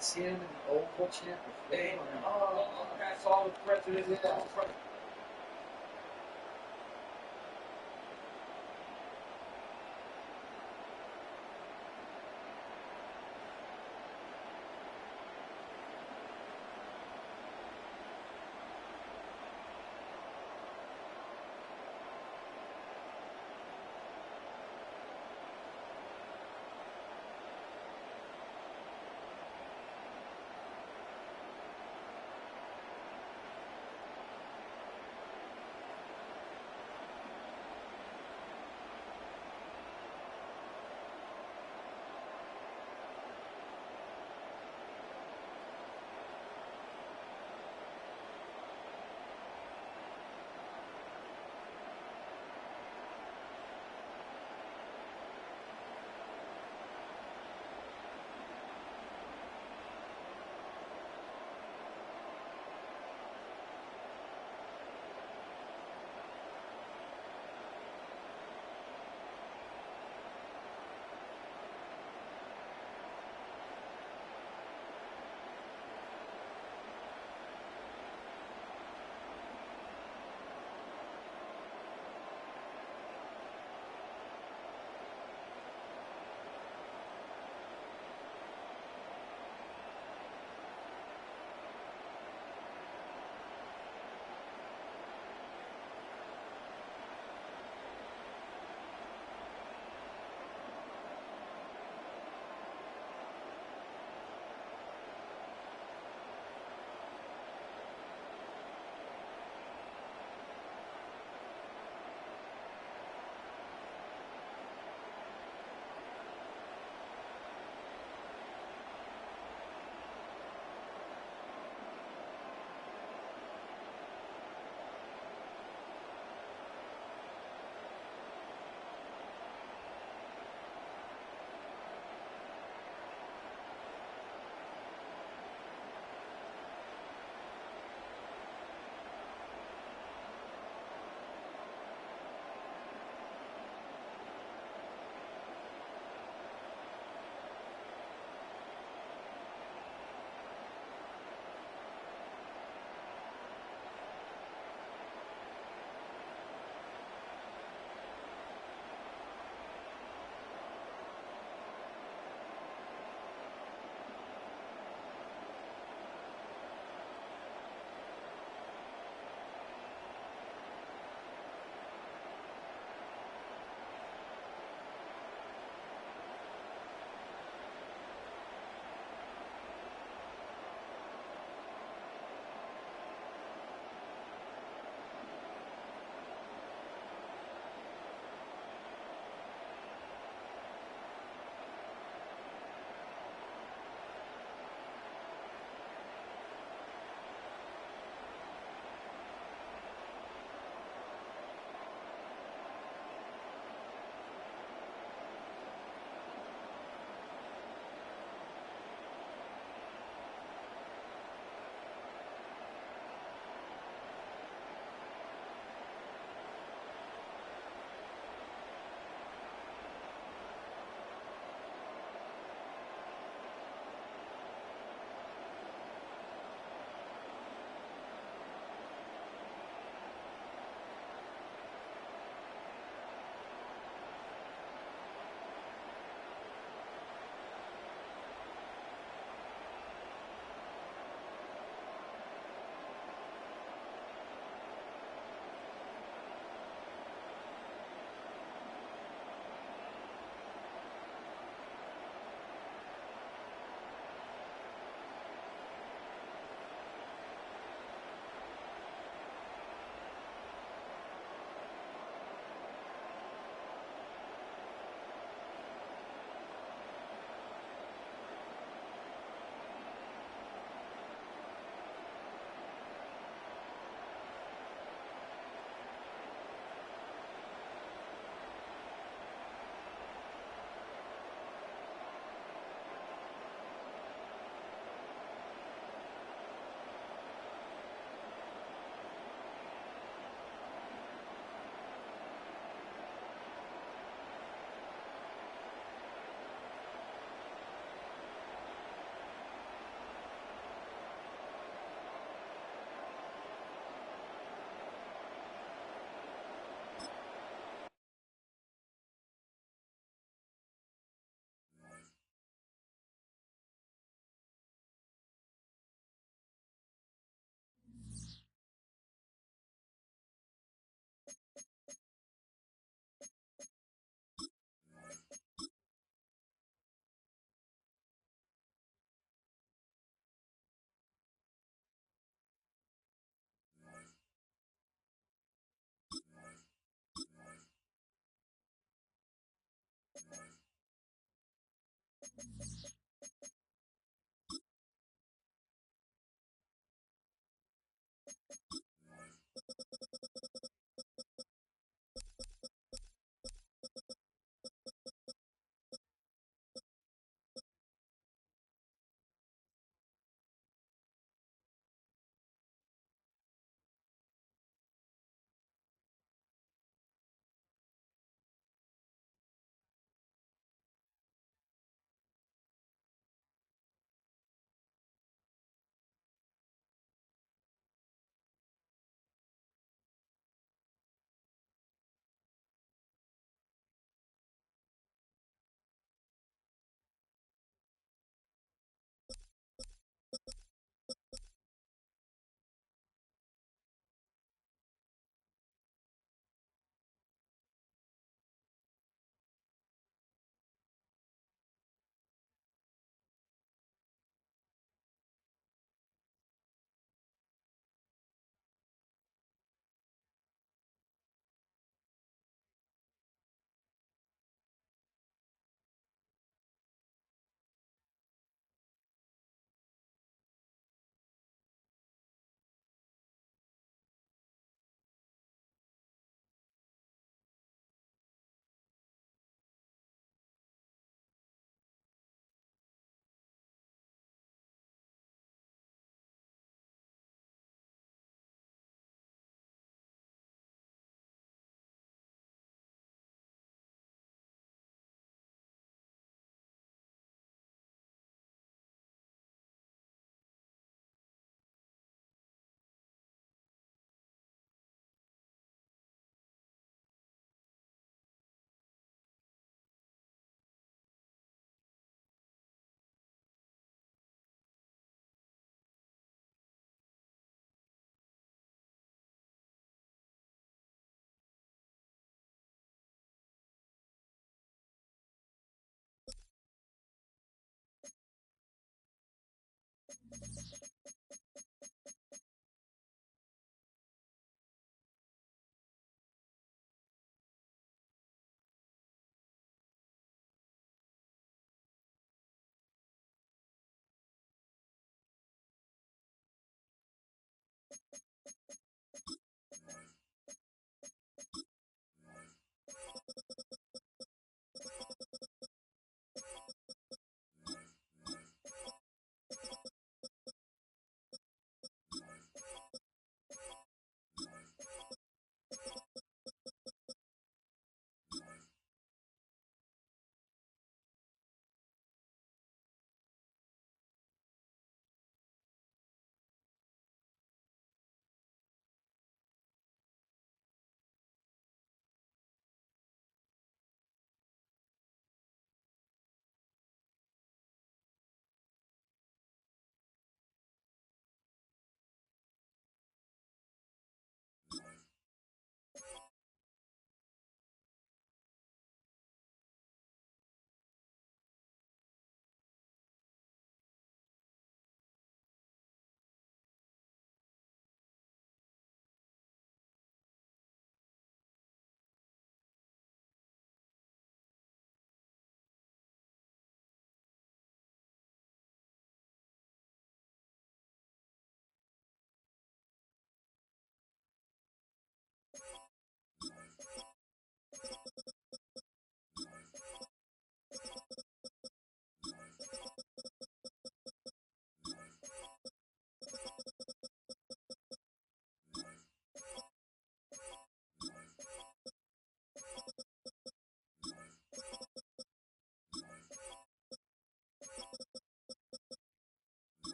See him in the Oval Champ. And that's all the presidents.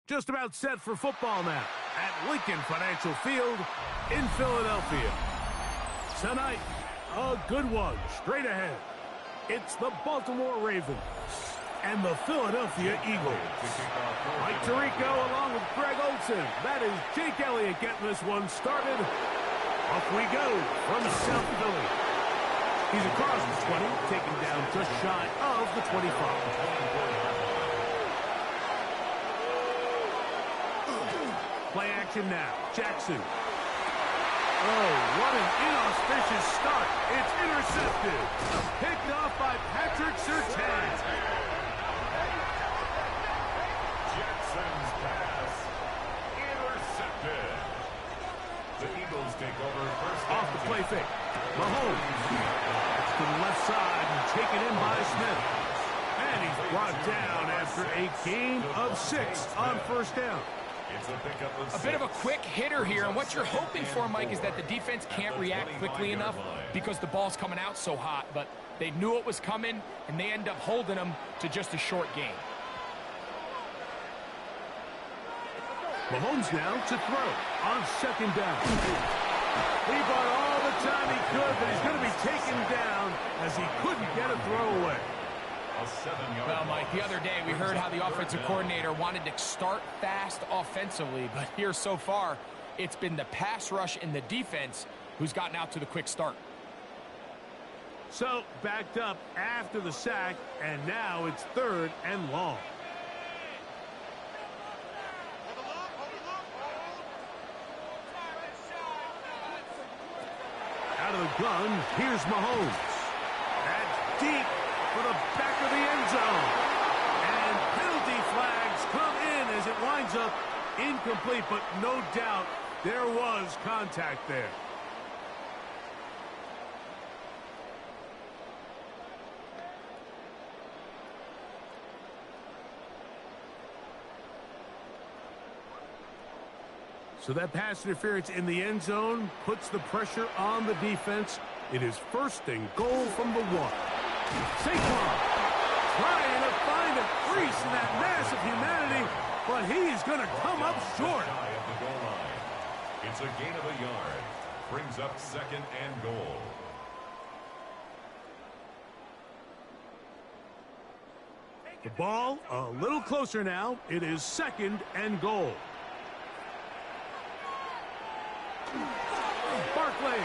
Just about set for football now at Lincoln Financial Field in Philadelphia. Tonight, a good one straight ahead. It's the Baltimore Ravens and the Philadelphia Eagles. Mike Tirico along with Greg Olsen. That is Jake Elliott getting this one started. Off we go from South Philly. He's across the 20, taken down just shy of the 25. Play action now. Jackson. Oh, what an inauspicious start. It's intercepted. Picked off by Patrick Surtain. Jackson's pass intercepted. The Eagles take over first. Off the play fake. Mahomes. To the left side and taken in by Smith. And he's brought down after a gain of 6 on first down. A bit of a quick hitter here, and what you're hoping for, Mike, is that the defense can't react quickly enough because the ball's coming out so hot, but they knew it was coming, and they end up holding them to just a short gain. Mahomes now to throw on second down. He bought all the time he could, but he's going to be taken down as he couldn't get a throw away. Well, Mike, the other day we heard how the offensive coordinator wanted to start fast offensively, but here so far, it's been the pass rush and the defense who's gotten out to the quick start. So, backed up after the sack, and now it's 3rd and long. Out of the gun, here's Mahomes. That's deep for the back of the end zone. And penalty flags come in as it winds up incomplete, but no doubt there was contact there. So that pass interference in the end zone puts the pressure on the defense. It is 1st and goal from the 1. Saquon trying to find a crease in that mass of humanity, but he's going to come up short. It's a gain of a yard. Brings up 2nd and goal. The ball a little closer now. It is 2nd and goal. Barkley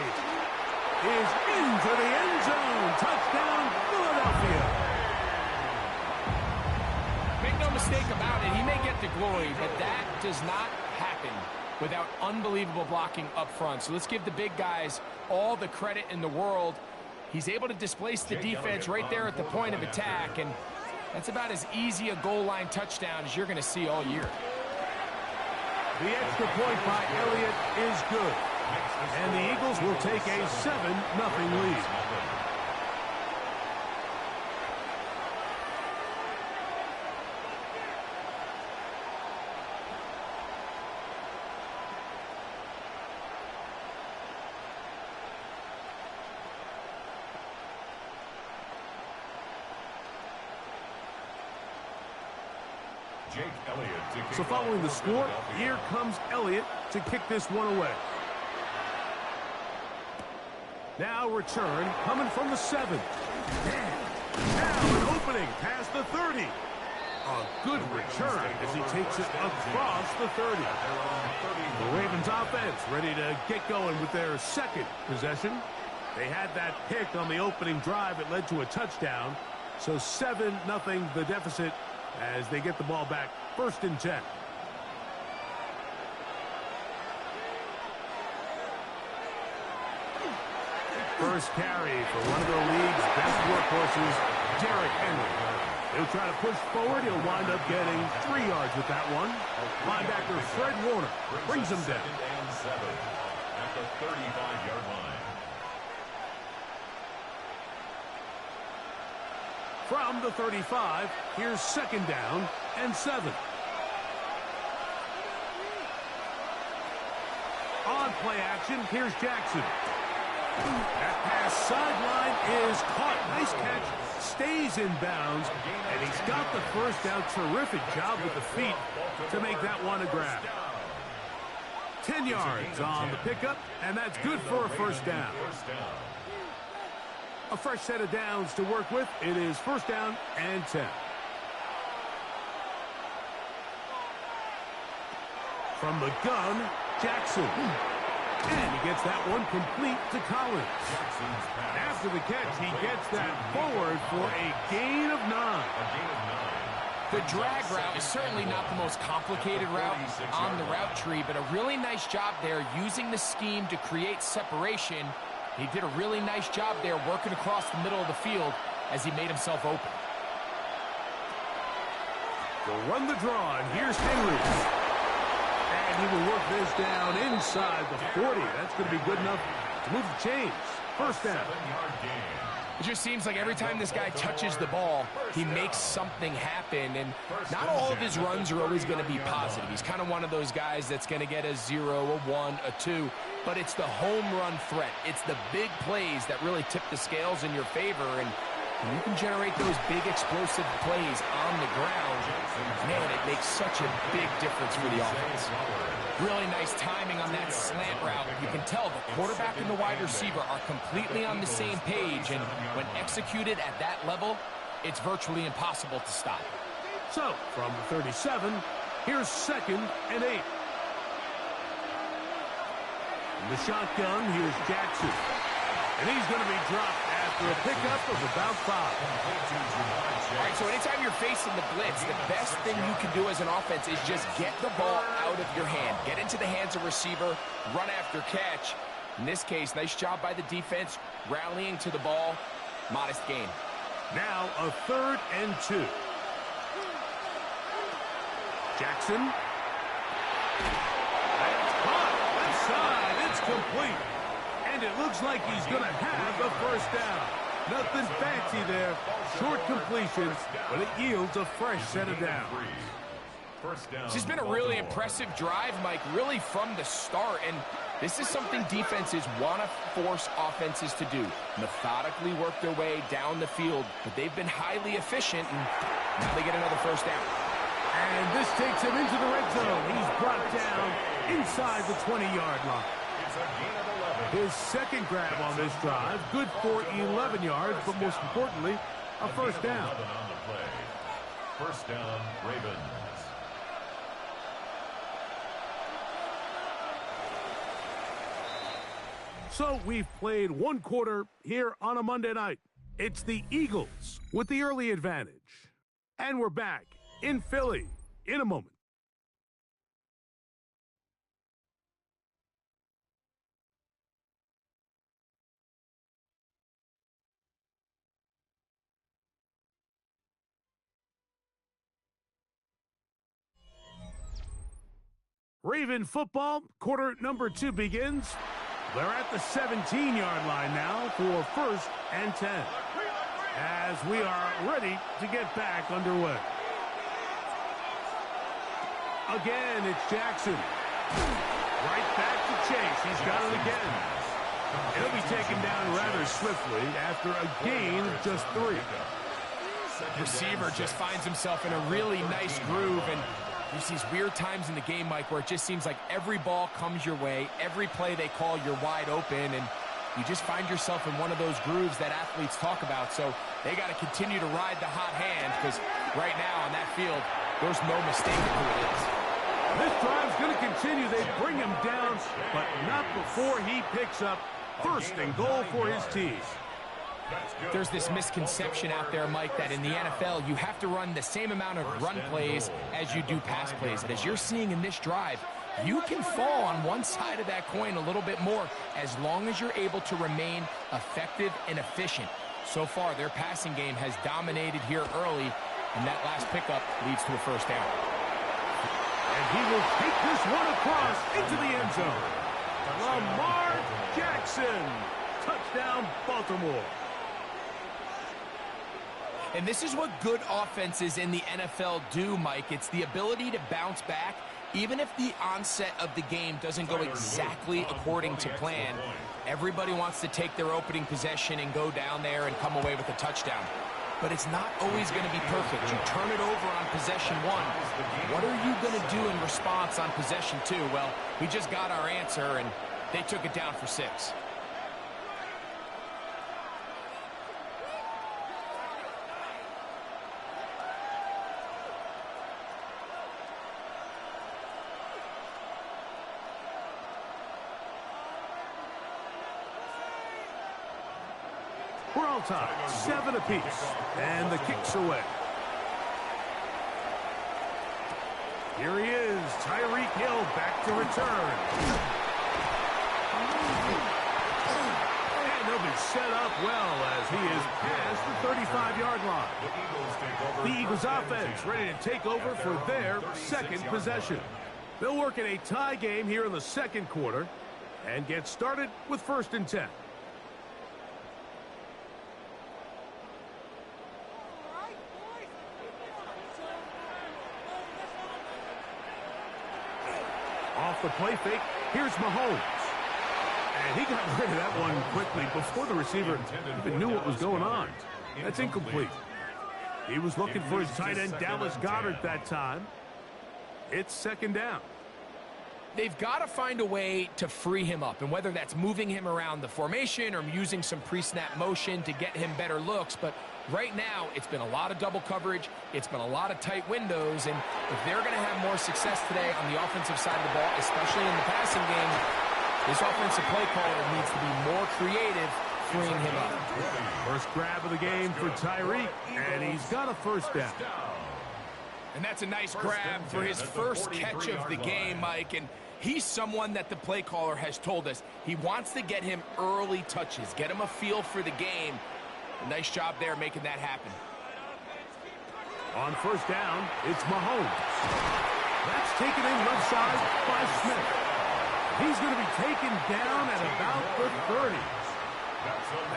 is into the end zone. Touchdown, Philadelphia. Make no mistake about it, he may get the glory, but that does not happen without unbelievable blocking up front. So let's give the big guys all the credit in the world. He's able to displace the defense right there at the point of attack, and that's about as easy a goal line touchdown as you're going to see all year. The extra point by Elliott is good, and the Eagles will take a 7-0 lead. So following the score, here comes Elliott to kick this one away. Now return coming from the 7. Now an opening past the 30. A good return as he takes it across the 30. The Ravens offense ready to get going with their second possession. They had that pick on the opening drive. It led to a touchdown. So 7-0 the deficit as they get the ball back, 1st and 10. First carry for one of the league's best workhorses, Derrick Henry. He'll try to push forward. He'll wind up getting 3 yards with that one. Linebacker Fred Warner brings him down. 2nd and 7 at the 35-yard line. From the 35, here's 2nd down and 7. On play action, here's Jackson. That pass sideline is caught. Nice catch. Stays in bounds, and he's got the first down. Terrific job with the feet to make that one a grab. 10 yards on the pickup, and that's good for a 1st down. A fresh set of downs to work with. It is 1st down and 10. From the gun, Jackson. And he gets that one complete to Collins. After the catch, he gets that forward for a gain of 9. The drag route is certainly not the most complicated route on the route tree, but a really nice job there using the scheme to create separation. He did a really nice job there working across the middle of the field as he made himself open. They'll run the draw, and here's Henry. And he will work this down inside the 40. That's going to be good enough to move the chains. 1st down. It just seems like every time this guy touches the ball, he makes something happen, and not all of his runs are always going to be positive. He's kind of one of those guys that's going to get a 0, a 1, a 2, but it's the home run threat. It's the big plays that really tip the scales in your favor, and when you can generate those big explosive plays on the ground, man, it makes such a big difference for the offense. Really nice timing on that slant route. You can tell the quarterback and the wide receiver are completely on the same page, and when executed at that level, it's virtually impossible to stop. So, from the 37, here's 2nd and 8. In the shotgun, here's Jackson. And he's going to be dropped after a pickup of about 5. All right, so anytime you're facing the blitz, the best thing you can do as an offense is just get the ball out of your hand. Get into the hands of receiver, run after catch. In this case, nice job by the defense, rallying to the ball. Modest gain. Now a 3rd and 2. Jackson. That's caught. Left side. It's complete. And it looks like he's going to have the 1st down. Nothing fancy there. Short completion, but it yields a fresh set of downs. This has been a really impressive drive, Mike, really from the start. And this is something defenses want to force offenses to do. Methodically work their way down the field, but they've been highly efficient, and now they get another 1st down. And this takes him into the red zone. He's brought down inside the 20-yard line. His 2nd grab on this drive, good for 11 yards, but most importantly, a 1st down. 1st down, Ravens. So we've played 1 quarter here on a Monday night. It's the Eagles with the early advantage. And we're back in Philly in a moment. Raven football, quarter number 2 begins. They're at the 17-yard line now for 1st and 10. As we are ready to get back underway. Again, it's Jackson. Right back to Chase. He's got it again. He'll be taken down rather swiftly after a gain of just 3. Receiver just finds himself in a really nice groove, and there's these weird times in the game, Mike, where it just seems like every ball comes your way, every play they call, you're wide open, and you just find yourself in one of those grooves that athletes talk about. So they got to continue to ride the hot hand, because right now on that field, there's no mistake who it is. This drive's going to continue. They bring him down, but not before he picks up 1st and goal for his team. There's this misconception out there, Mike, that in the NFL, you have to run the same amount of run plays as you do pass plays. And as you're seeing in this drive, you can fall on one side of that coin a little bit more as long as you're able to remain effective and efficient. So far, their passing game has dominated here early, and that last pickup leads to a 1st down. And he will take this one across into the end zone. Lamar Jackson. Touchdown, Baltimore. And this is what good offenses in the NFL do, Mike. It's the ability to bounce back, even if the onset of the game doesn't go exactly according to plan. Everybody wants to take their opening possession and go down there and come away with a touchdown. But it's not always going to be perfect. You turn it over on possession 1. What are you going to do in response on possession 2? Well, we just got our answer, and they took it down for 6. We're all tied, 7 apiece, and the kick's away. Here he is, Tyreek Hill back to return. And they'll be set up well as he is past the 35-yard line. The Eagles offense ready to take over for their 2nd possession. They'll work in a tie game here in the 2nd quarter and get started with 1st and 10. Off the play fake, here's Mahomes. And he got rid of that one quickly before the receiver even knew what was going on. That's incomplete. He was looking for his tight end, Dallas Goedert, that time. It's 2nd down. They've got to find a way to free him up, and whether that's moving him around the formation or using some pre-snap motion to get him better looks, but right now it's been a lot of double coverage, it's been a lot of tight windows, and if they're going to have more success today on the offensive side of the ball, especially in the passing game, this offensive play caller needs to be more creative freeing him up. First grab of the game for Tyreek, and he's got a 1st down. And that's a nice grab for his first catch of the game, Mike. And he's someone that the play caller has told us he wants to get him early touches, get him a feel for the game. A nice job there making that happen. On 1st down, it's Mahomes. That's taken in left side by Smith. He's going to be taken down at about the 30.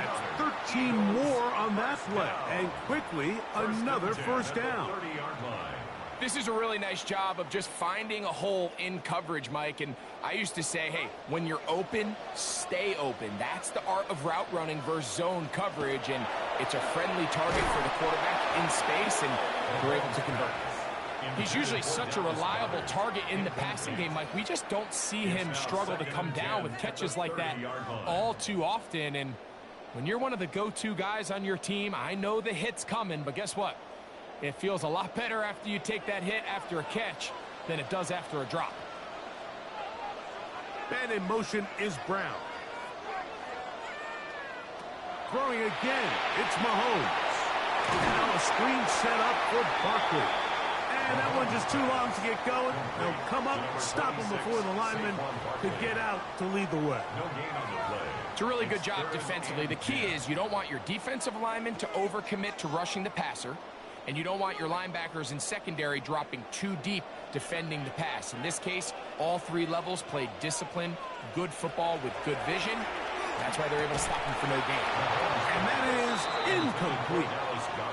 That's 13 more on that play. And quickly, another 1st down. This is a really nice job of just finding a hole in coverage, Mike. And I used to say, hey, when you're open, stay open. That's the art of route running versus zone coverage. And it's a friendly target for the quarterback in space, and they're able to convert. He's usually such a reliable target in the passing game, Mike. We just don't see him struggle to come down with catches like that all too often. And when you're one of the go-to guys on your team, I know the hit's coming, but guess what? It feels a lot better after you take that hit after a catch than it does after a drop. And in motion is Brown. Throwing again, it's Mahomes. Now a screen set up for Barkley. And that one just too long to get going. They'll come up, stop him before the lineman could get out to lead the way. It's a really good job defensively. The key is you don't want your defensive lineman to overcommit to rushing the passer, and you don't want your linebackers in secondary dropping too deep defending the pass. In this case, all three levels played disciplined, good football with good vision. That's why they're able to stop him for no gain. And that is incomplete.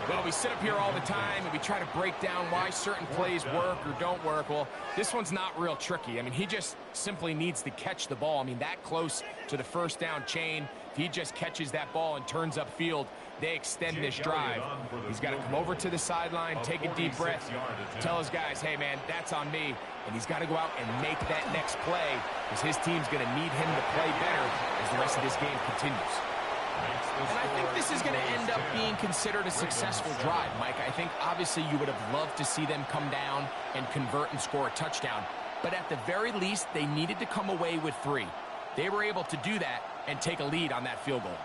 Well, we sit up here all the time and we try to break down why certain plays work or don't work. Well, this one's not real tricky. I mean, he just simply needs to catch the ball. I mean, that close to the first down chain, if he just catches that ball and turns upfield, they extend this drive. He's got to come over to the sideline, take a deep breath, tell his guys, hey, man, that's on me. And he's got to go out and make that next play because his team's going to need him to play better as the rest of this game continues. And I think this is going to end up being considered a successful drive, Mike. I think obviously you would have loved to see them come down and convert and score a touchdown. But at the very least, they needed to come away with 3. They were able to do that and take a lead on that field goal.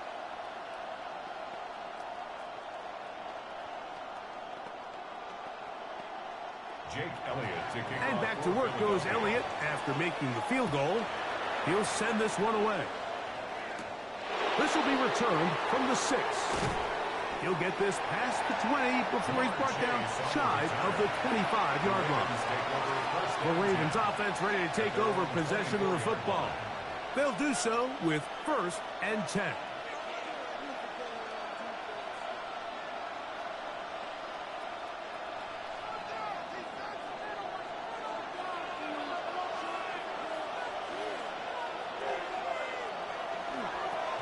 Jake Elliott to kick And off. back to work goes Elliott after making the field goal. He'll send this one away. This will be returned from the 6. He'll get this past the 20 before he's brought down shy of the 25-yard line. The Ravens offense ready to take over possession of the football. They'll do so with 1st and 10.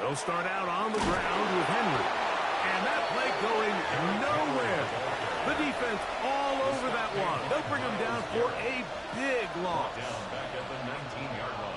They'll start out on the ground with Henry. And that play going nowhere. The defense all over that one. They'll bring him down for a big loss. Down back at the 19-yard line.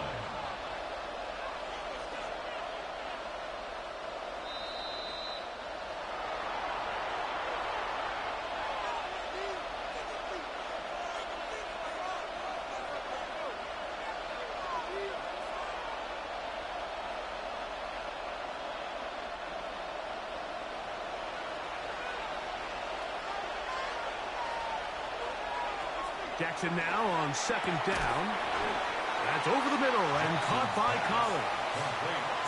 Jackson now on 2nd down. That's over the middle and caught by Collins.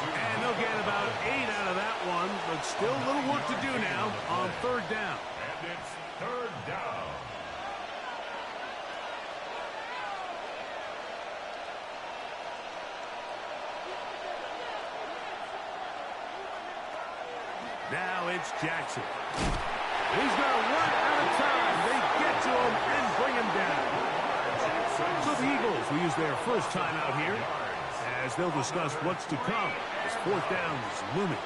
And they'll get about 8 out of that one, but still a little work to do now on 3rd down. And it's 3rd down. Now it's Jackson. He's going to run out of time. They get to him and bring him down. So the Eagles will use their first time out here as they'll discuss what's to come as 4th down is looming.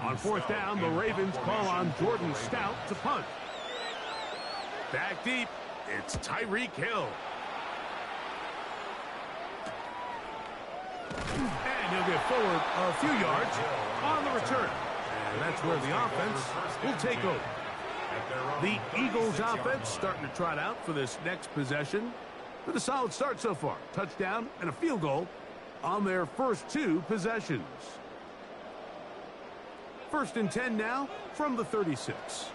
On 4th down, the Ravens call on Jordan Stout to punt. Back deep, it's Tyreek Hill. And he'll get forward a few yards on the return. And that's where the offense will take over. The Eagles offense starting to trot out for this next possession. With a solid start so far. Touchdown and a field goal on their first 2 possessions. 1st and 10 now from the 36.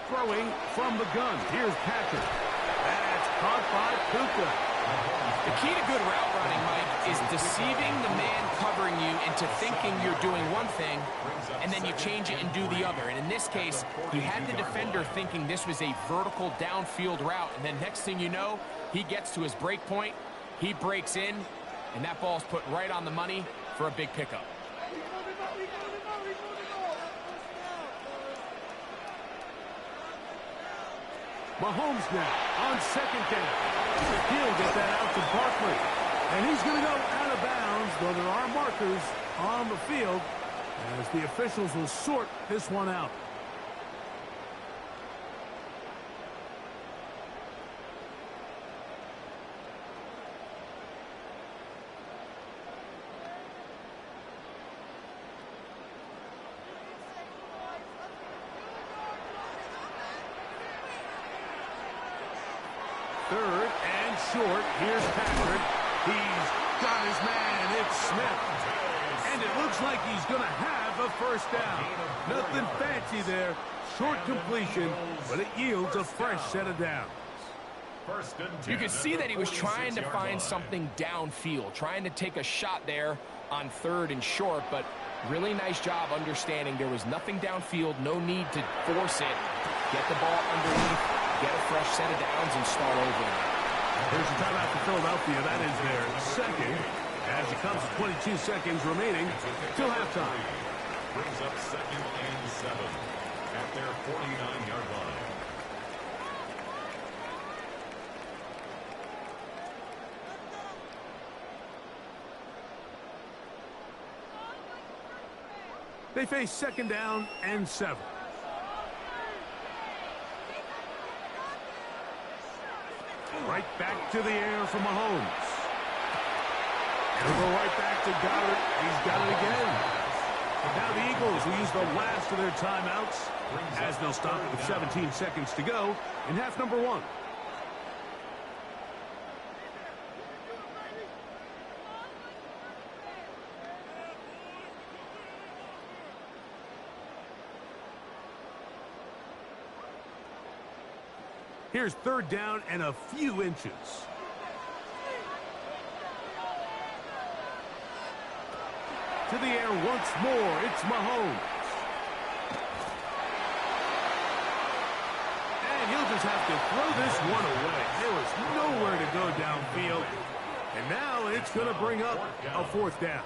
Throwing from the gun. Here's Patrick. That's caught by Puka. The key to good route running, Mike, is deceiving the man covering you into thinking you're doing one thing, and then you change it and do the other. And in this case, he had the defender thinking this was a vertical downfield route, and then next thing you know, he gets to his break point, he breaks in, and that ball's put right on the money for a big pickup. Mahomes now on 2nd down. He'll get that out to Barkley. And he's going to go out of bounds, though there are markers on the field as the officials will sort this one out. Third and short. Here's Patrick. He's got his man. It's Smith. And it looks like he's going to have a 1st down. Nothing fancy there. Short completion, but it yields a fresh set of downs. First and 10. You could see that he was trying to find something downfield, trying to take a shot there on 3rd and short, but really nice job understanding there was nothing downfield, no need to force it. Get the ball underneath, get a fresh set of downs, and start over. Here's the timeout for Philadelphia. That is their second, as it comes to 22 seconds remaining till halftime. Brings up 2nd and 7 at their 49-yard line. They face 2nd down and 7. Right back to the air from Mahomes. It'll go right back to Goddard. He's got it again. Now the Eagles will use the last of their timeouts as they'll stop it with 17 seconds to go in half number 1. Here's 3rd down and a few inches. To the air once more, it's Mahomes. And he'll just have to throw this one away. There was nowhere to go downfield. And now it's going to bring up a 4th down.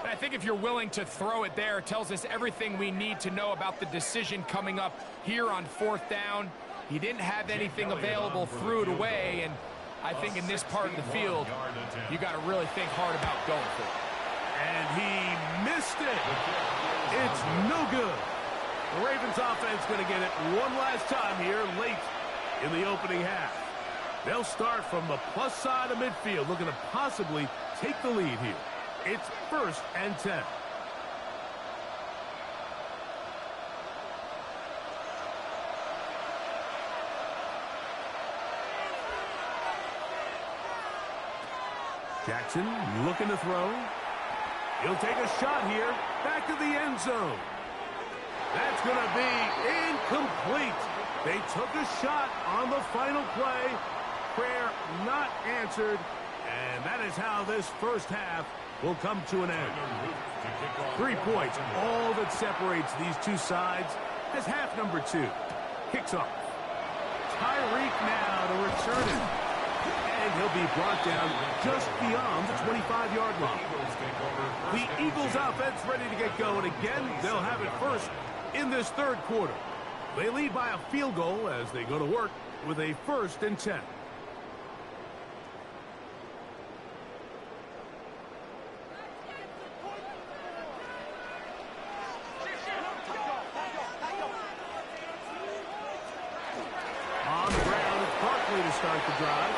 I think if you're willing to throw it there, it tells us everything we need to know about the decision coming up here on 4th down. He didn't have anything available, threw it away, and I think in this part of the field, you got to really think hard about going for it. And he missed it. It's no good. The Ravens offense going to get it one last time here late in the opening half. They'll start from the plus side of midfield, looking to possibly take the lead here. It's 1st and 10. Jackson looking to throw. He'll take a shot here. Back to the end zone. That's going to be incomplete. They took a shot on the final play. Prayer not answered. And that is how this first half will come to an end. 3 points, all that separates these two sides as half number 2 kicks off. Tyreek now to return it. And he'll be brought down just beyond the 25-yard line. The Eagles offense ready to get going again. They'll have it first in this 3rd quarter. They lead by a field goal as they go to work with a 1st and 10. On the ground, it's Barkley to start the drive.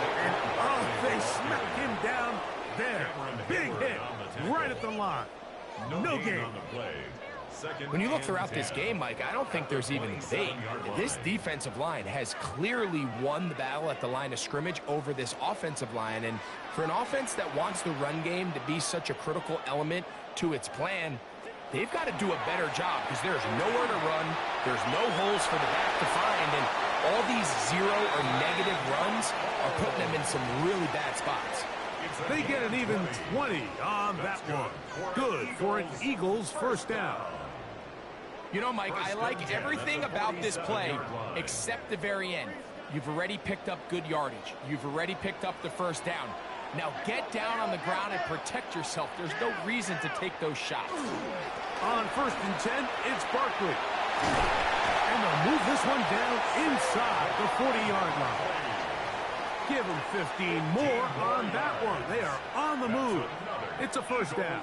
And, oh, they smack him down there. Big hit right at the line. No gain. When you look throughout this game, Mike, I don't think there's even debate. This defensive line has clearly won the battle at the line of scrimmage over this offensive line. And for an offense that wants the run game to be such a critical element to its plan, they've got to do a better job because there's nowhere to run. There's no holes for the back to find. And all these 0 or negative runs are putting them in some really bad spots. They get an even 20 on that one. Good for an Eagles first down. You know, Mike, I like everything about this play except the very end. You've already picked up good yardage. You've already picked up the first down. Now get down on the ground and protect yourself. There's no reason to take those shots. On 1st and 10, it's Barkley. And they'll move this one down inside the 40-yard line. Give them 15 more on that one. They are on the move. It's a first down.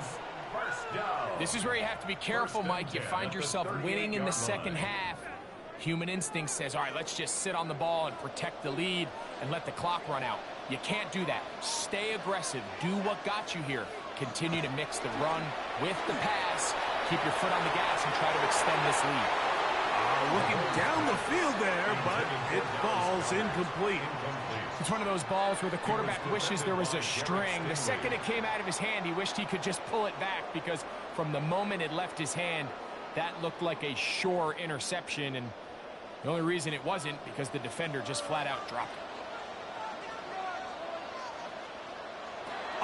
This is where you have to be careful, Mike. You find yourself winning in the second half. Human instinct says, all right, let's just sit on the ball and protect the lead and let the clock run out. You can't do that. Stay aggressive. Do what got you here. Continue to mix the run with the pass. Keep your foot on the gas and try to extend this lead. Looking down the field there, but it falls incomplete. It's one of those balls where the quarterback wishes there was a string. The second it came out of his hand, he wished he could just pull it back because from the moment it left his hand, that looked like a sure interception. And The only reason it wasn't because the defender just flat out dropped it.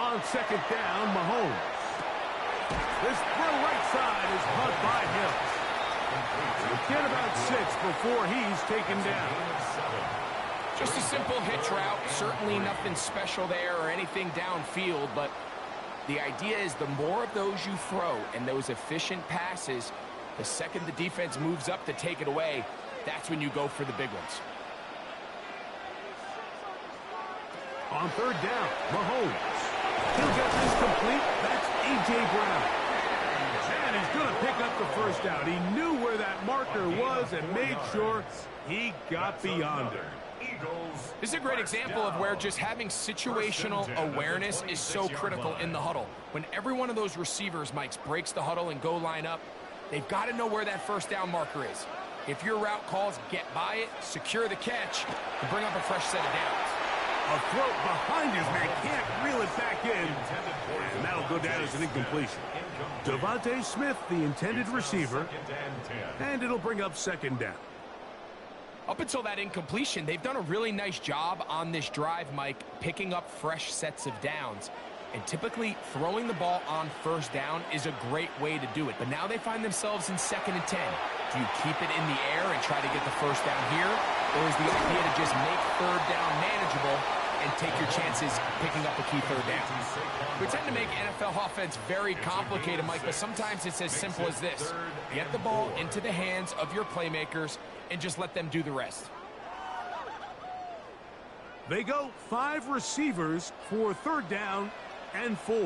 On second down, Mahomes. This throw right side is caught by Hill. Get about 6 before he's taken down. Just a simple hitch route. Certainly nothing special there or anything downfield, but the idea is the more of those you throw and those efficient passes, the second the defense moves up to take it away, that's when you go for the big ones. On third down, Mahomes. He'll get this complete. That's A.J. Brown. And he's going to pick up the first down. He knew where that marker was and made sure he got beyond it. This is a great example of where just having situational awareness is so critical in the huddle. When every one of those receivers, Mike, breaks the huddle and go line up, they've got to know where that first down marker is. If your route calls, get by it, secure the catch, and bring up a fresh set of downs. A throw behind his man, can't reel it back in. And that'll go down as an incompletion. Devontae Smith, the intended receiver, and it'll bring up second down. Up until that incompletion, they've done a really nice job on this drive, Mike, picking up fresh sets of downs. And typically, throwing the ball on first down is a great way to do it. But now they find themselves in 2nd and 10. Do you keep it in the air and try to get the first down here? Or is the idea to just make third down manageable and take your chances picking up a key third down? We tend to make NFL offense very complicated, Mike, but sometimes it's as simple as this. Get the ball into the hands of your playmakers and just let them do the rest. They go 5 receivers for third down and 4.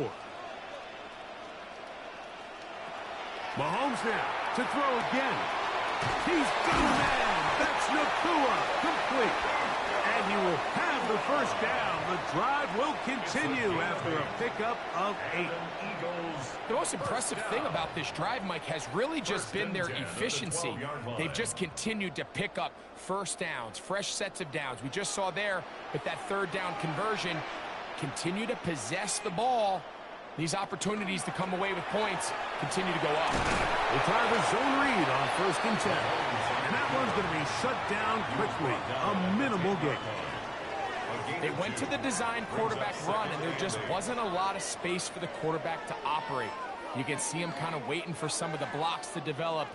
Mahomes now to throw again. He's got a man. That's Nacua. Complete. And he will have the first down. The drive will continue after a pickup of 8. The most impressive thing about this drive, Mike, has really just been their efficiency. They've just continued to pick up first downs, fresh sets of downs. We just saw there with that third down conversion, continue to possess the ball. These opportunities to come away with points continue to go up. We'll try the zone read on 1st and 10. And that one's going to be shut down quickly. A minimal gain. They went to the design quarterback run, and there just wasn't a lot of space for the quarterback to operate. You can see him kind of waiting for some of the blocks to develop.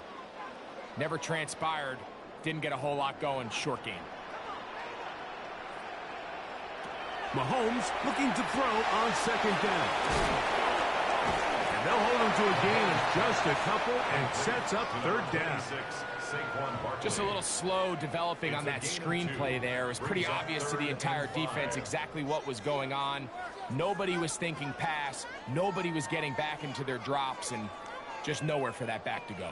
Never transpired. Didn't get a whole lot going. Short game. Mahomes looking to throw on 2nd down. And they'll hold him to a gain of just a couple and sets up third down. Just a little slow developing on that screenplay there. It was pretty obvious to the entire defense exactly what was going on. Nobody was thinking pass. Nobody was getting back into their drops, and just nowhere for that back to go.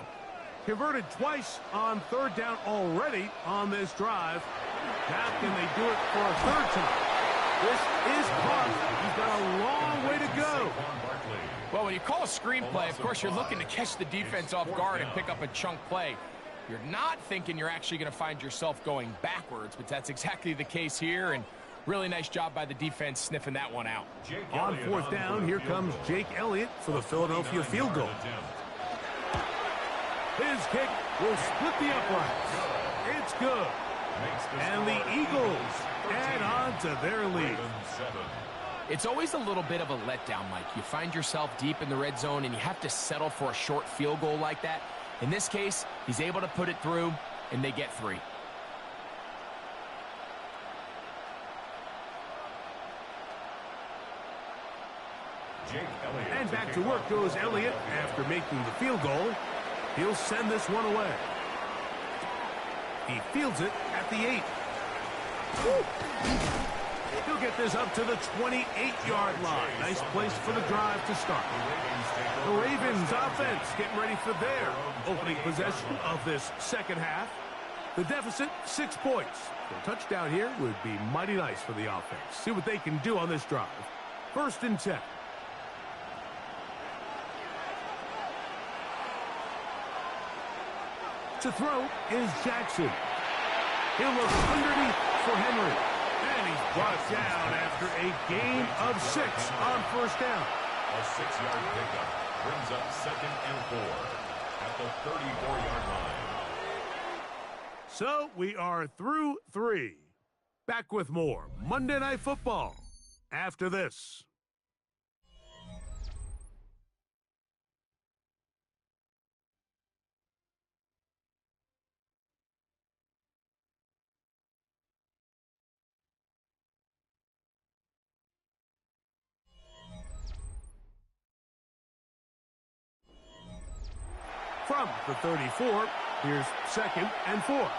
Converted twice on third down already on this drive. Now can they do it for a third time? This is Clark. He's got a long way to go. Well, when you call a screenplay, of course, you're looking to catch the defense off guard and pick up a chunk play. You're not thinking you're actually going to find yourself going backwards, but that's exactly the case here, and really nice job by the defense sniffing that one out. On 4th down, here comes Jake Elliott for the Philadelphia field goal. His kick will split the uprights. It's good. And the Eagles add on to their lead. It's always a little bit of a letdown, Mike. You find yourself deep in the red zone, and you have to settle for a short field goal like that. In this case, he's able to put it through, and they get 3. And back to work goes Elliott after making the field goal. He'll send this one away. He fields it at the 8. He'll get this up to the 28-yard line. Nice place for the drive to start. The Ravens offense getting ready for their opening possession of this second half. The deficit, 6 points. So a touchdown here would be mighty nice for the offense. See what they can do on this drive. 1st and 10. To throw is Jackson. He'll look underneath for Henry. And he's brought down after a gain of 6 on 1st down. A 6-yard pickup brings up 2nd and 4 at the 34-yard line. So we are through 3. Back with more Monday Night Football after this. From the 34, here's 2nd and 4.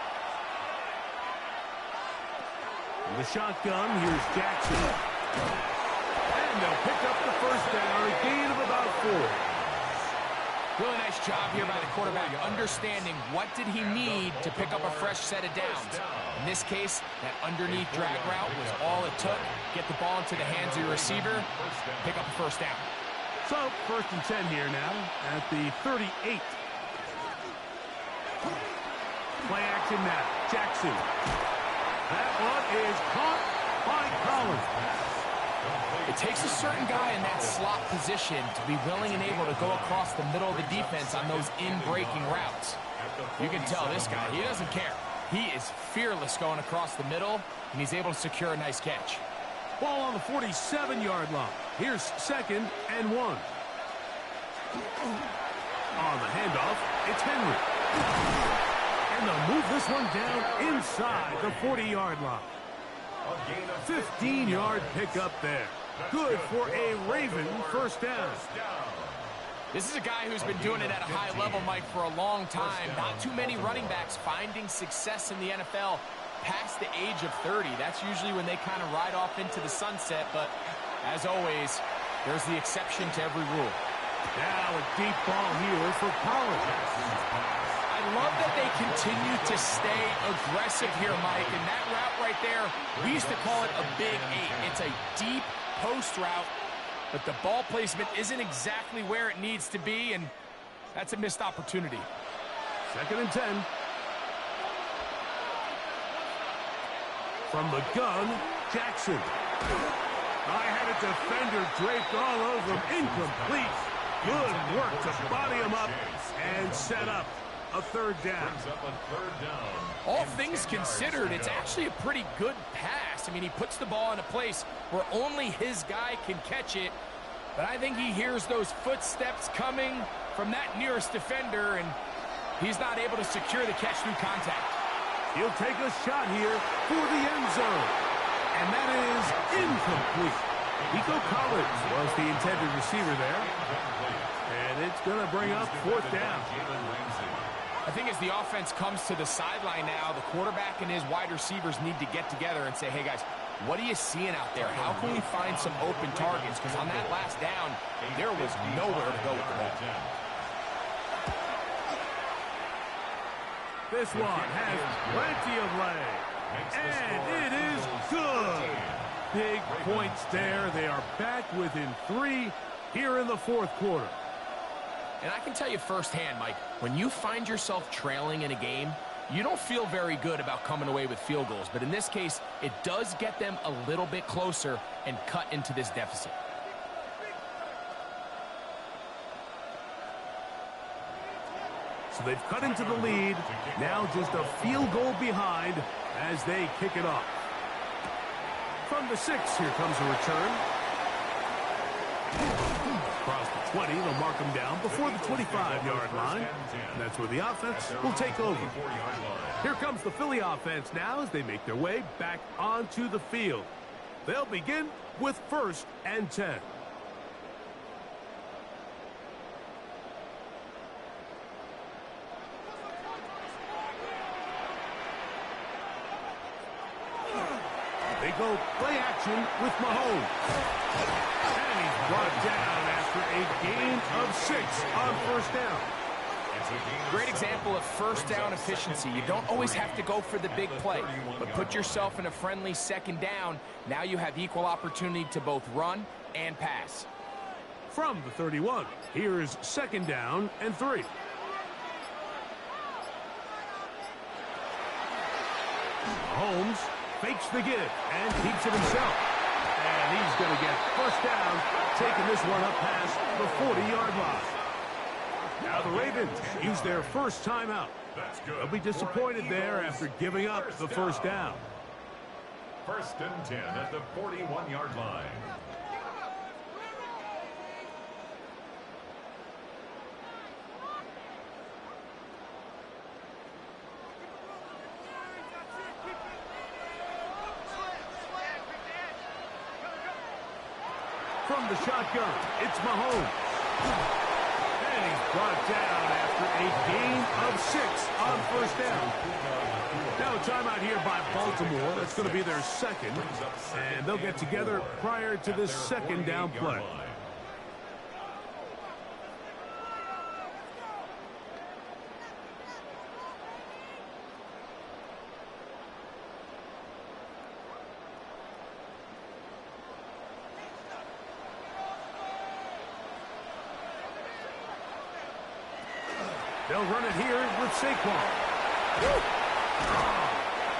In the shotgun, here's Jackson. And they'll pick up the first down, a gain of about 4. Really nice job here by the quarterback, understanding what did he need to pick up a fresh set of downs. In this case, that underneath drag route was all it took. Get the ball into the hands of your receiver, pick up a first down. So, 1st and 10 here now at the 38. Play action now. Jackson. That one is caught by Collins. It takes a certain guy in that slot position to be willing and able to go across the middle of the defense on those in-breaking routes. You can tell this guy, he doesn't care. He is fearless going across the middle, and he's able to secure a nice catch. Ball on the 47-yard line. Here's 2nd and 1. On the handoff, it's Henry. And they'll move this one down inside the 40-yard line. 15-yard pickup there. Good for a Raven first down. This is a guy who's been doing it at a high level, Mike, for a long time. Not too many running backs finding success in the NFL past the age of 30. That's usually when they kind of ride off into the sunset, but as always, there's the exception to every rule. Now a deep ball here for Collins. I love that they continue to stay aggressive here, Mike, and that route right there, we used to call it a big 8. It's a deep post route, but the ball placement isn't exactly where it needs to be, and that's a missed opportunity. 2nd and 10. From the gun, Jackson. I had a defender draped all over him. Incomplete. Good work to body him up and set up a 3rd down. All things considered, it's actually a pretty good pass. I mean, he puts the ball in a place where only his guy can catch it. But I think he hears those footsteps coming from that nearest defender, and he's not able to secure the catch through contact. He'll take a shot here for the end zone. And that is incomplete. Nico Collins was the intended receiver there. And it's going to bring up 4th down. I think as the offense comes to the sideline now, the quarterback and his wide receivers need to get together and say, hey, guys, what are you seeing out there? How can we find some open targets? Because on that last down, there was nowhere to go with the ball. This one has plenty of leg. And it is good. Big points there. They are back within 3 here in the 4th quarter. And I can tell you firsthand, Mike, when you find yourself trailing in a game, you don't feel very good about coming away with field goals. But in this case, it does get them a little bit closer and cut into this deficit. So they've cut into the lead. Now just a field goal behind as they kick it off. From the 6, here comes a return. Across the 20, they'll mark him down before the 25-yard line. And that's where the offense will take over. Here comes the Philly offense now as they make their way back onto the field. They'll begin with 1st and 10. They go play action with Mahomes. And he's brought down after a gain of 6 on 1st down. Great example of first down efficiency. You don't always have to go for the big play, but put yourself in a friendly 2nd down. Now you have equal opportunity to both run and pass. From the 31, here's 2nd down and 3. Mahomes fakes the give and keeps it himself. And he's going to get 1st down, taking this one up past the 40-yard line. Now the Ravens use their first timeout. They'll be disappointed there after giving up the first down. 1st and 10 at the 41-yard line. From the shotgun, it's Mahomes. And he's brought down after a gain of 6 on first down. Now a timeout here by Baltimore. That's going to be their second. And they'll get together prior to this second down play. They'll run it here with Saquon.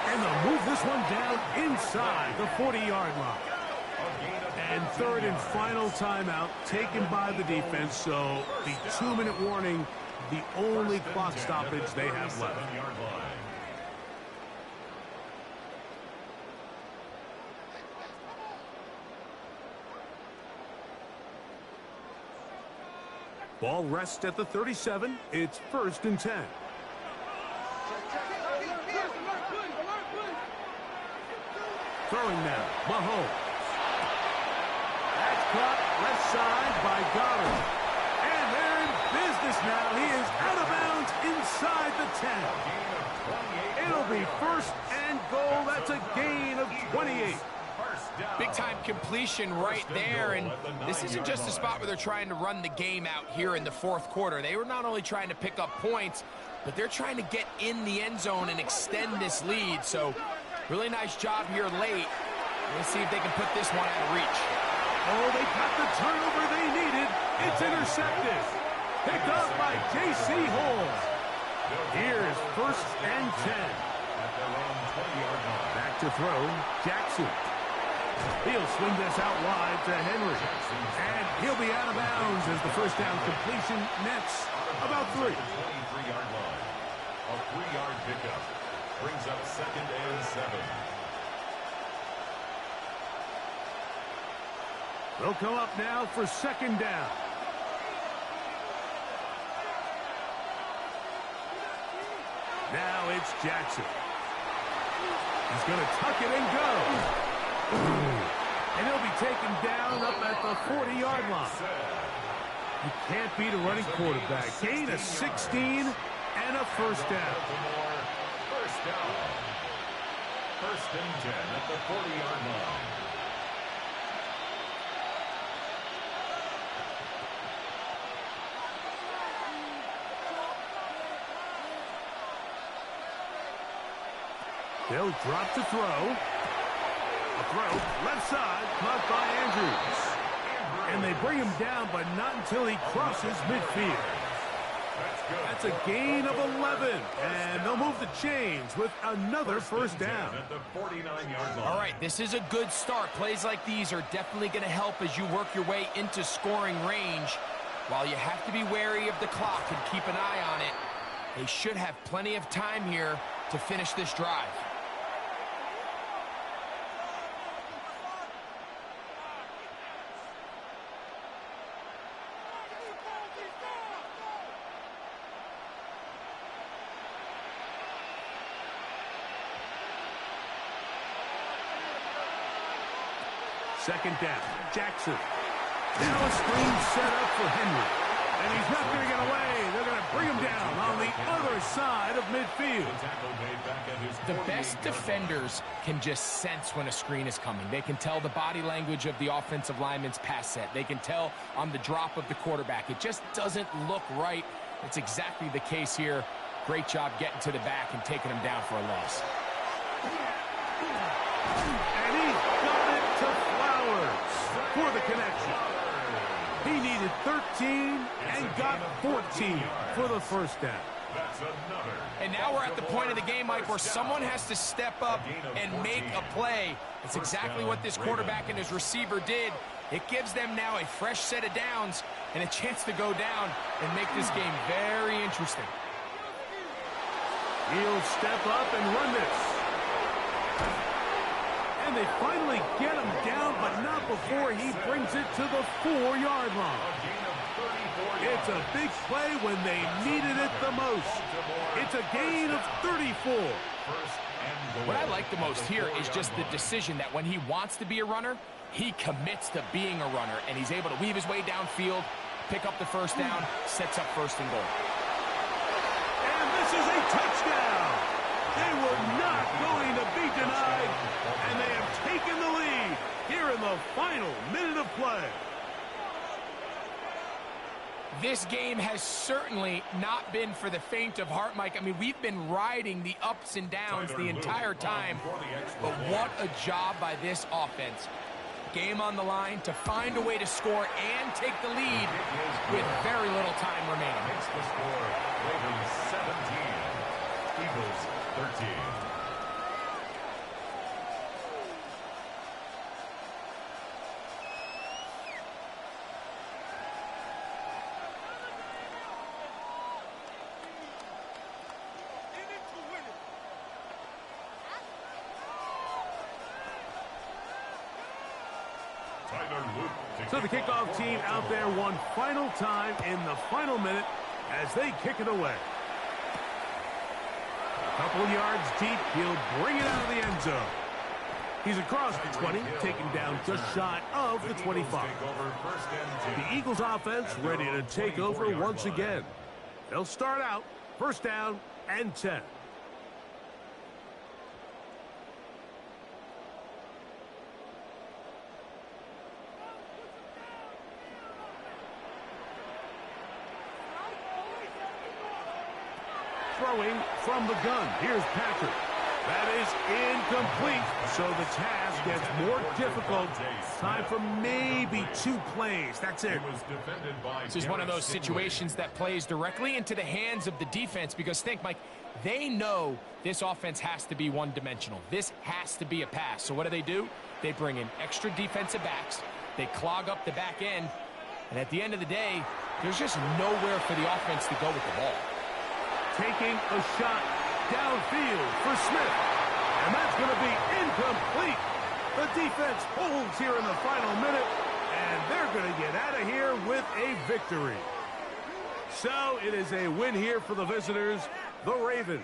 And they'll move this one down inside the 40-yard line. And 3rd and final timeout taken by the defense. So the 2-minute warning, the only clock stoppage they have left. Ball rests at the 37. It's 1st and 10. Throwing now, Mahomes. That's caught left side by Goddard. And they're in business now. He is out of bounds inside the 10. It'll be 1st and goal. That's a gain of 28. Big-time completion right there, and this isn't just a spot where they're trying to run the game out here in the 4th quarter. They were not only trying to pick up points, but they're trying to get in the end zone and extend this lead. So really nice job here late. Let's see if they can put this one out of reach. Oh, they got the turnover they needed. It's intercepted. Picked up by J.C. Hall. Here's 1st and 10. Back to throw, Jackson. He'll swing this out wide to Henry. And he'll be out of bounds as the first down completion nets about 3. 23-yard line. A 3-yard pickup brings up 2nd and 7. They'll come up now for 2nd down. Now it's Jackson. He's going to tuck it and go. And he'll be taken down up at the 40-yard line. You can't beat a running quarterback. Gain of 16 and a first down. 1st and 10 at the 40-yard line. They'll drop to throw. A throw, left side, caught by Andrews. And they bring him down, but not until he crosses midfield. That's a gain of 11. And they'll move the chains with another first down. At the 49-yard line. All right, this is a good start. Plays like these are definitely going to help as you work your way into scoring range. While you have to be wary of the clock and keep an eye on it, they should have plenty of time here to finish this drive. Second down, Jackson. Now a screen set up for Henry. And he's not going to get away. They're going to bring him down on the other side of midfield. The best defenders can just sense when a screen is coming. They can tell the body language of the offensive lineman's pass set. They can tell on the drop of the quarterback. It just doesn't look right. It's exactly the case here. Great job getting to the back and taking him down for a loss. And he got it to Flowers for the connection. He needed 13 and got 14 for the first down. That's another. And now we're at the point of the game, Mike, where someone has to step up and make a play. That's exactly what this quarterback and his receiver did. It gives them now a fresh set of downs and a chance to go down and make this game very interesting. He'll step up and run this. And they finally get him down, but not before he brings it to the 4-yard line. It's a big play when they needed it the most. It's a gain of 34. What I like the most here is just the decision that when he wants to be a runner, he commits to being a runner, and he's able to weave his way downfield, pick up the first down, sets up 1st and goal. And this is a touchdown. They were not going to be denied, and they have taken the lead here in the final minute of play. This game has certainly not been for the faint of heart, Mike. I mean, we've been riding the ups and downs the entire time, but what a job by this offense. Game on the line to find a way to score and take the lead with very little time remaining. Makes the score Ravens 17, Eagles 13. So the kickoff team out there one final time in the final minute as they kick it away. A couple yards deep, he'll bring it out of the end zone. He's across the 20, taken down just shy of the 25. The Eagles offense ready to take over once again. They'll start out 1st down and 10. Throwing from the gun. Here's Patrick. That is incomplete, so the task gets more difficult. Time for maybe 2 plays. That's it. This is one of those situations that plays directly into the hands of the defense because think, Mike, they know this offense has to be one-dimensional. This has to be a pass. So what do? They bring in extra defensive backs. They clog up the back end. And at the end of the day, there's just nowhere for the offense to go with the ball. Taking a shot downfield for Smith. And that's going to be incomplete. The defense holds here in the final minute, and they're going to get out of here with a victory. So it is a win here for the visitors, the Ravens.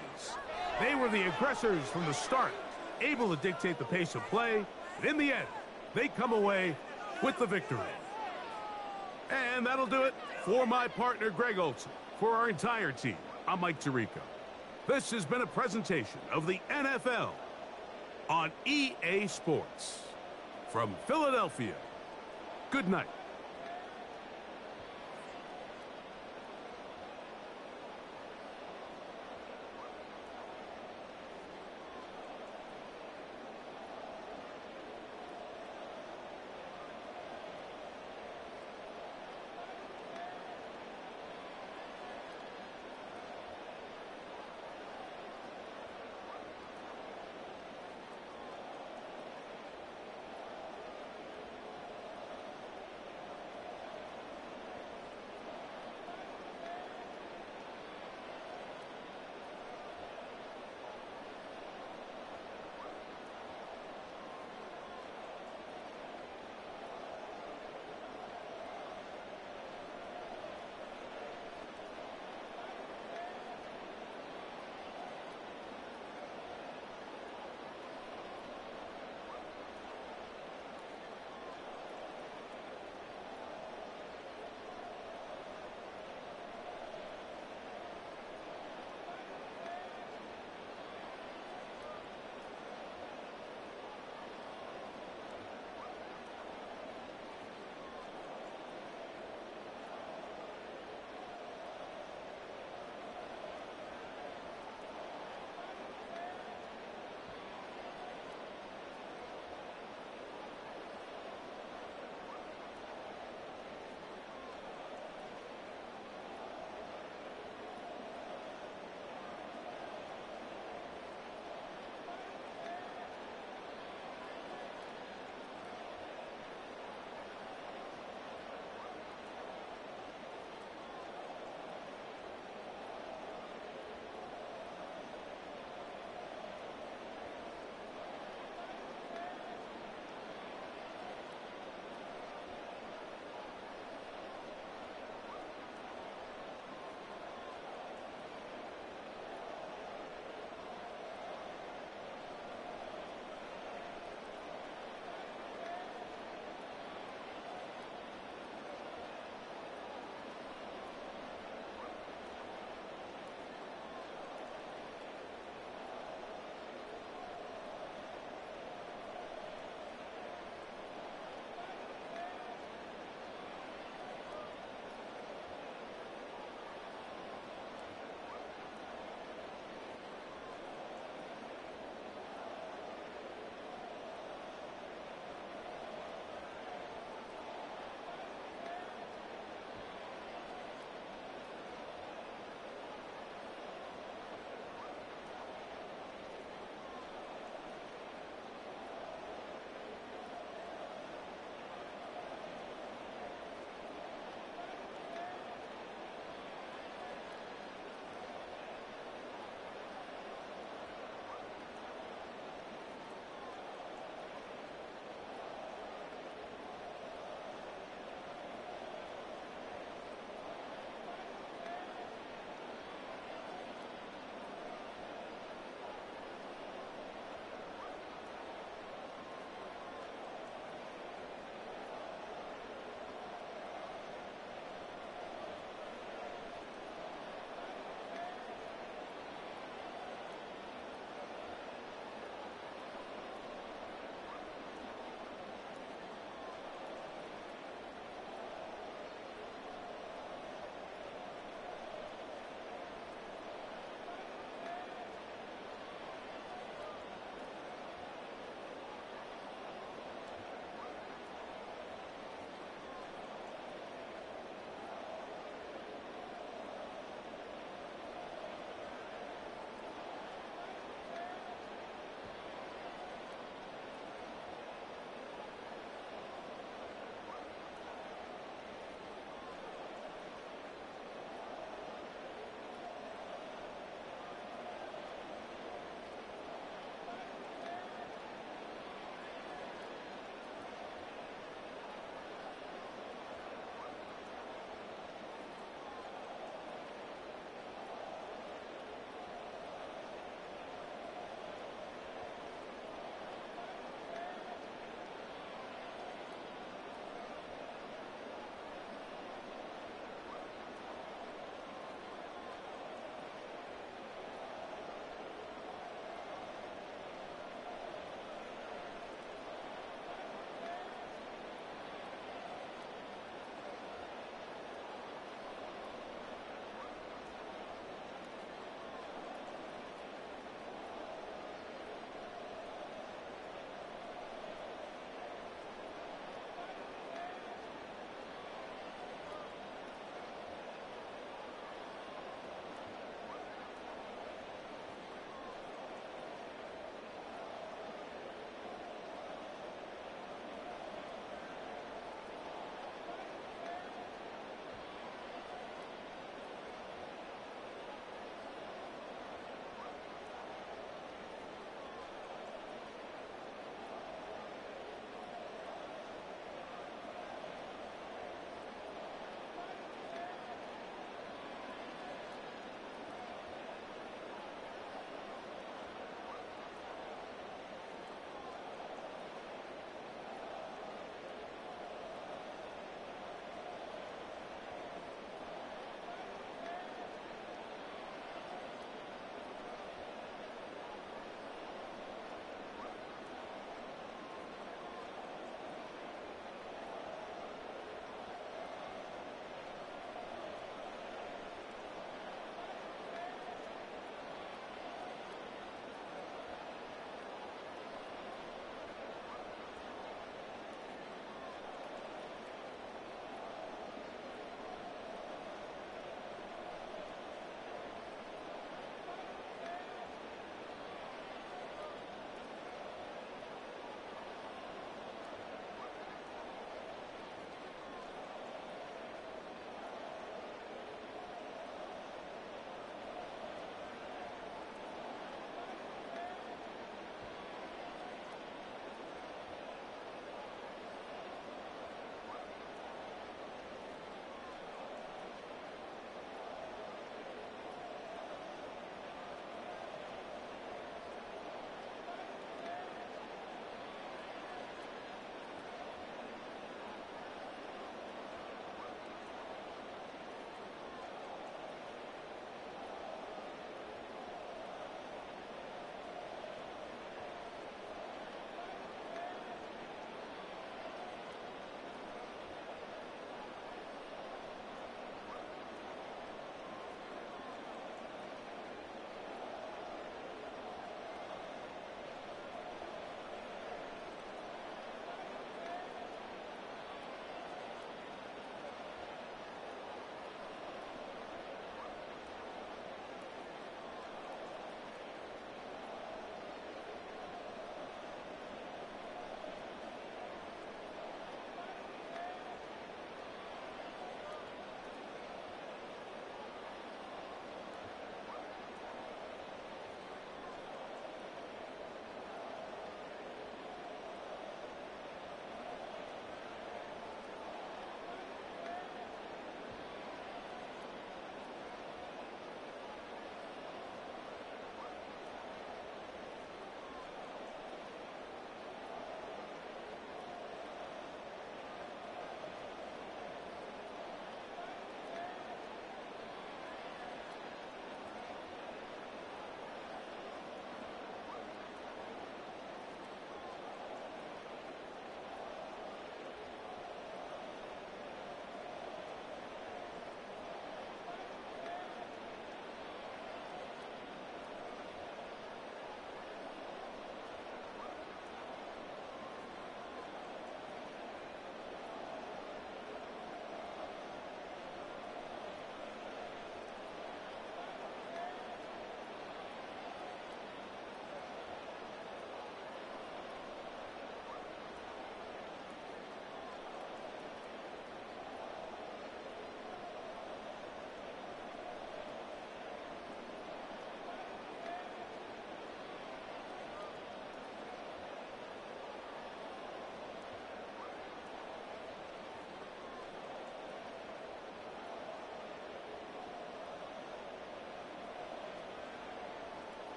They were the aggressors from the start, able to dictate the pace of play. And in the end, they come away with the victory. And that'll do it for my partner, Greg Olson. For our entire team, I'm Mike Tirico. This has been a presentation of the NFL on EA Sports. From Philadelphia, good night.